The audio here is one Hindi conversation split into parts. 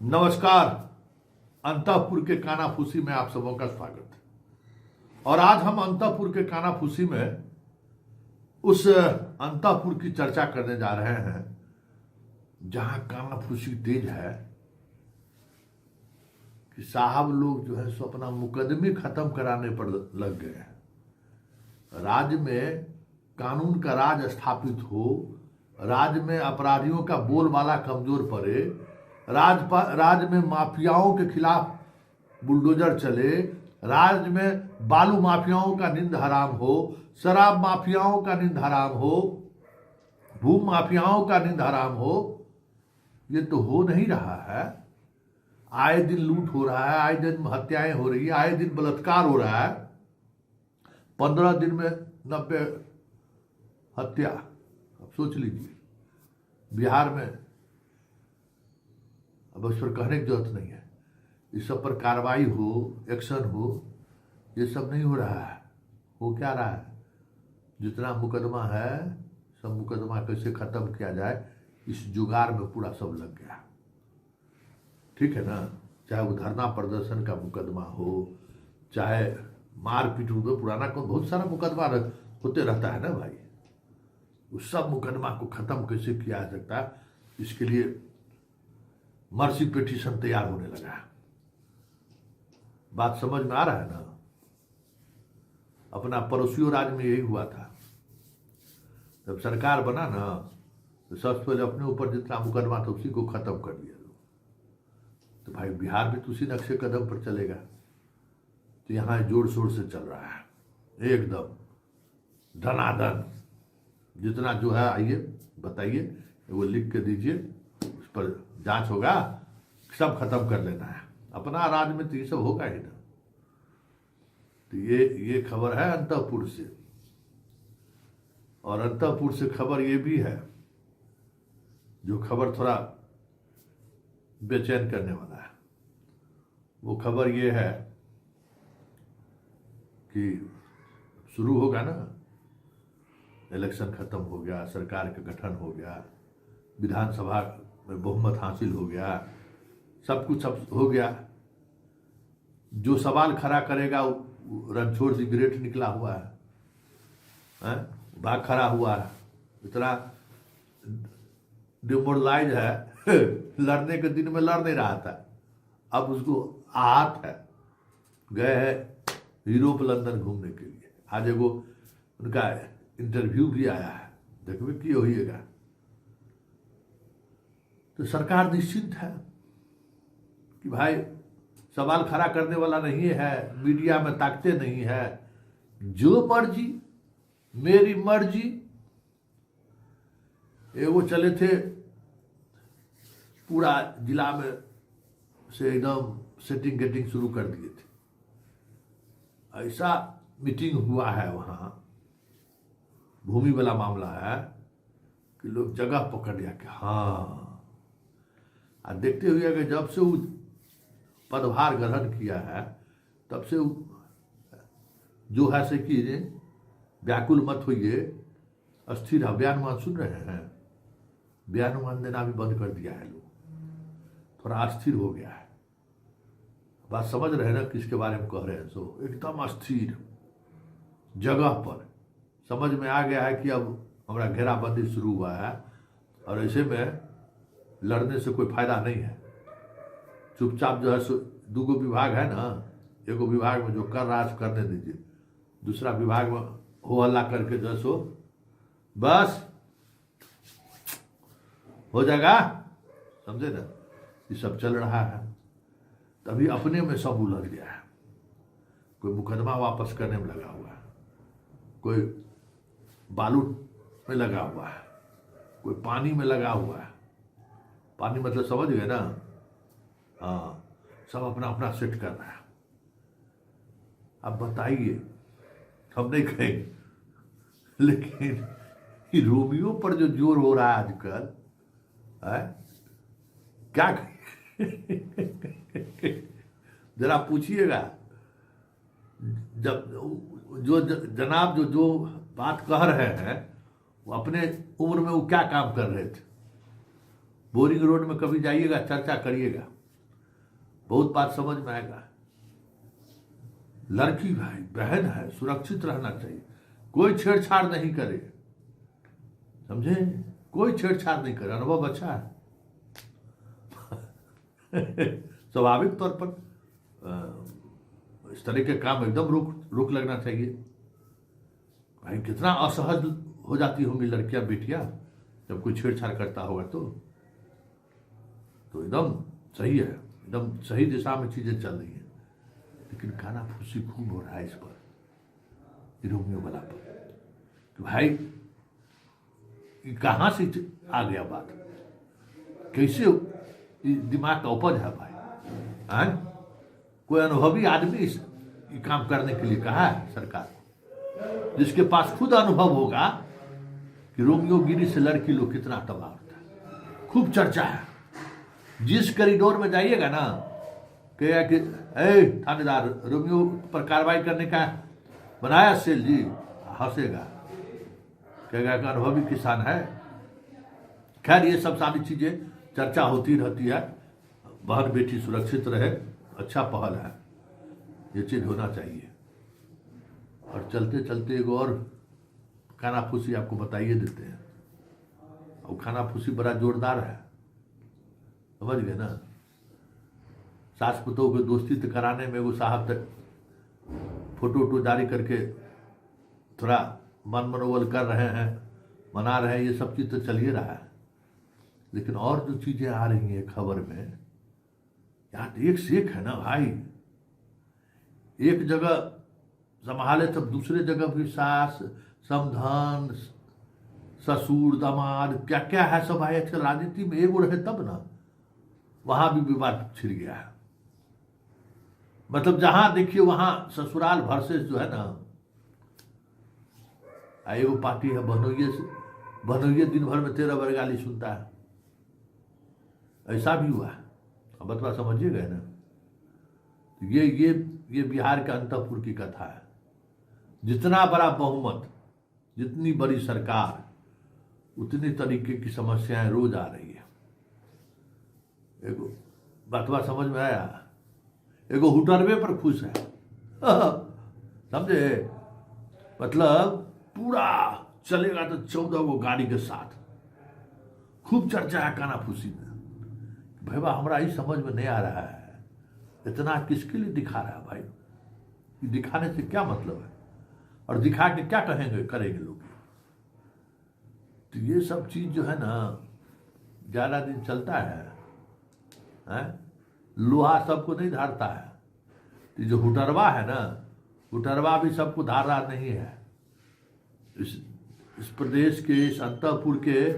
नमस्कार। अंतःपुर के कानाफूसी में आप सबों का स्वागत है। और आज हम अंतःपुर के कानाफूसी में उस अंतःपुर की चर्चा करने जा रहे हैं जहां कानाफूसी तेज है कि साहब लोग जो है सो अपना मुकदमे खत्म कराने पर लग गए हैं। राज्य में कानून का राज स्थापित हो, राज्य में अपराधियों का बोलबाला कमजोर पड़े, राज्य में माफियाओं के खिलाफ बुलडोजर चले, राज्य में बालू माफियाओं का नींद हराम हो, शराब माफियाओं का नींद हराम हो, भू माफियाओं का नींद हराम हो। ये तो हो नहीं रहा है। आए दिन लूट हो रहा है, आए दिन हत्याएं हो रही है, आए दिन बलात्कार हो रहा है। 15 दिन में 90 हत्या। अब सोच लीजिए, बिहार में अब उस पर कहने की जरूरत नहीं है। इस सब पर कार्रवाई हो, एक्शन हो, ये सब नहीं हो रहा है। हो क्या रहा है? जितना मुकदमा है सब मुकदमा कैसे खत्म किया जाए, इस जुगाड़ में पूरा सब लग गया। ठीक है ना? चाहे वो धरना प्रदर्शन का मुकदमा हो, चाहे मारपीट हो, पुराना को बहुत सारा मुकदमा होते रहता है ना भाई। उस सब मुकदमा को खत्म कैसे किया जा सकता है, इसके लिए मर्सी पिटीशन तैयार होने लगा। बात समझ में आ रहा है ना? अपना पड़ोसियों राज्य में यही हुआ था। जब सरकार बना ना तो सबसे पहले अपने ऊपर जितना मुकदमा था उसी को खत्म कर दिया। तो भाई बिहार भी तो उसी नक्शे कदम पर चलेगा। तो यहाँ जोर शोर से चल रहा है एकदम धनाधन। जितना जो है आइए बताइए, वो लिख के दीजिए, उस पर जांच होगा, सब खत्म कर लेना है। अपना राज्य में तो ये सब होगा ही ना। तो ये खबर है अंतःपुर से। और अंतःपुर से खबर ये भी है, जो खबर थोड़ा बेचैन करने वाला है। वो खबर ये है कि शुरू होगा ना, इलेक्शन खत्म हो गया, सरकार का गठन हो गया, विधानसभा में बहुमत हासिल हो गया, सब कुछ सब हो गया। जो सवाल खड़ा करेगा रणछोड़ सिगरेट निकला हुआ है, भाग खड़ा हुआ है, इतना डिमोरलाइज है लड़ने के दिन में लड़ नहीं रहा था, अब उसको आहत है। गए हैं यूरोप लंदन घूमने के लिए। आज एगो उनका इंटरव्यू भी आया है, देखिए कि होइएगा। तो सरकार निश्चिंत है कि भाई सवाल खड़ा करने वाला नहीं है, मीडिया में ताकते नहीं है, जो मर्जी मेरी मर्जी। वो चले थे पूरा जिला में से एकदम सेटिंग गेटिंग शुरू कर दिए थे। ऐसा मीटिंग हुआ है वहाँ, भूमि वाला मामला है कि लोग जगह पकड़ लिया कि हाँ। देखते हुए कि जब से वो पदभार ग्रहण किया है तब से जो है से कि व्याकुल मत होइए, अस्थिर है। बयानुमान सुन रहे हैं, बयानुमान देना भी बंद कर दिया है। लोग थोड़ा अस्थिर हो गया है। बात समझ रहे हैं ना किसके बारे में कह रहे हैं? सो एकदम अस्थिर जगह पर समझ में आ गया है कि अब हमारा घेराबंदी शुरू हुआ है और ऐसे में लड़ने से कोई फायदा नहीं है। चुपचाप जो है सो दूगो विभाग है ना, एगो विभाग में जो कर रहा है करने दीजिए, दूसरा विभाग में हो हल्ला करके जो है सो बस हो जाएगा। समझे ना? ये सब चल रहा है। तभी अपने में सब उलझ गया है। कोई मुकदमा वापस करने में लगा हुआ है, कोई बालू में लगा हुआ है, कोई पानी में लगा हुआ है। पानी मतलब समझ गए ना? हाँ, सब अपना अपना सेट कर रहा है। अब बताइए, हम नहीं कहेंगे, लेकिन रोमियो पर जो जोर हो रहा है आजकल है, क्या जरा पूछिएगा। जब जो जनाब जो बात कह रहे हैं, वो अपने उम्र में वो क्या काम कर रहे थे। बोरिंग रोड में कभी जाइएगा, चर्चा करिएगा, बहुत बात समझ में आएगा। लड़की भाई बहन है, सुरक्षित रहना चाहिए, कोई छेड़छाड़ नहीं करे, समझे, कोई छेड़छाड़ नहीं करे। अनुभव अच्छा है। स्वाभाविक तौर पर इस तरह के काम एकदम रोक लगना चाहिए। भाई कितना असहज हो जाती होंगी लड़कियां बेटियां जब कोई छेड़छाड़ करता होगा तो एकदम सही है, एकदम सही दिशा में चीजें चल रही हैं। लेकिन कानाफूसी खूब हो रहा है इस पर, रोमियो वाला पर, कि भाई कहां से आ गया बात, कैसे दिमाग का उपज है भाई। कोई अनुभवी आदमी इस काम करने के लिए कहा है सरकार को, जिसके पास खुद अनुभव होगा कि रोमियो गिरी से लड़की लोग कितना तबाह होता है। खूब चर्चा है, जिस कॉरिडोर में जाइएगा ना, कहेगा कि थानेदार रोमियो पर कार्रवाई करने का बनाया सेल जी, हंसेगा, कहेगा कि अनुभवी किसान है। खैर ये सब सारी चीजें चर्चा होती रहती है। बहन बेटी सुरक्षित रहे, अच्छा पहल है, ये चीज होना चाहिए। और चलते चलते एक और खानाफूसी आपको बताइए देते हैं। और खानाफूसी बड़ा जोरदार है, समझ गए ना। सास पुतों को दोस्ती तो कराने में वो साहब तक फोटो जारी करके थोड़ा मन मनोबल कर रहे हैं, मना रहे हैं, ये सब चीज तो चल ही रहा है। लेकिन और जो चीजें आ रही हैं खबर में, यार एक से एक है ना भाई। एक जगह संभाले तब दूसरे जगह भी सास, समधन, ससुर, दामाद, क्या क्या है सब भाई। आजकल राजनीति में एगो रहे तब ना, वहां भी विवाद छिड़ गया है। मतलब जहां देखिए वहां ससुराल वर्सेस जो है ना, एगो पार्टी है बनोइये दिन भर में 13 बार गाली सुनता है, ऐसा भी हुआ है। अब बतवा समझिए गए ना। ये बिहार के अंतपुर की कथा है। जितना बड़ा बहुमत, जितनी बड़ी सरकार, उतनी तरीके की समस्याएं रोज आ रही है। एगो बतवा समझ में आया, एगो हुटरवे पर खुश है, समझे। मतलब पूरा चलेगा तो 14 गो गाड़ी के साथ। खूब चर्चा है कानाफूसी में। भाई हमारा ही समझ में नहीं आ रहा है, इतना किसके लिए दिखा रहा है भाई। दिखाने से क्या मतलब है, और दिखा के क्या करेंगे लोग। तो ये सब चीज जो है ना, ज्यादा दिन चलता है, लोहा सबको नहीं धारता है। तो जो हुटरवा है ना, हुटरवा भी सबको धार रहा नहीं है। इस प्रदेश के, इस अंतपुर के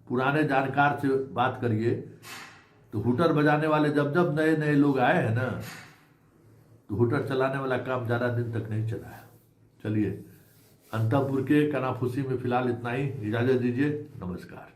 पुराने जानकार से बात करिए तो हुटर बजाने वाले जब जब नए नए लोग आए हैं ना, तो हुटर चलाने वाला काम ज़्यादा दिन तक नहीं चला है। चलिए, अंतपुर के कानाफूसी में फिलहाल इतना ही, इजाज़त दीजिए, नमस्कार।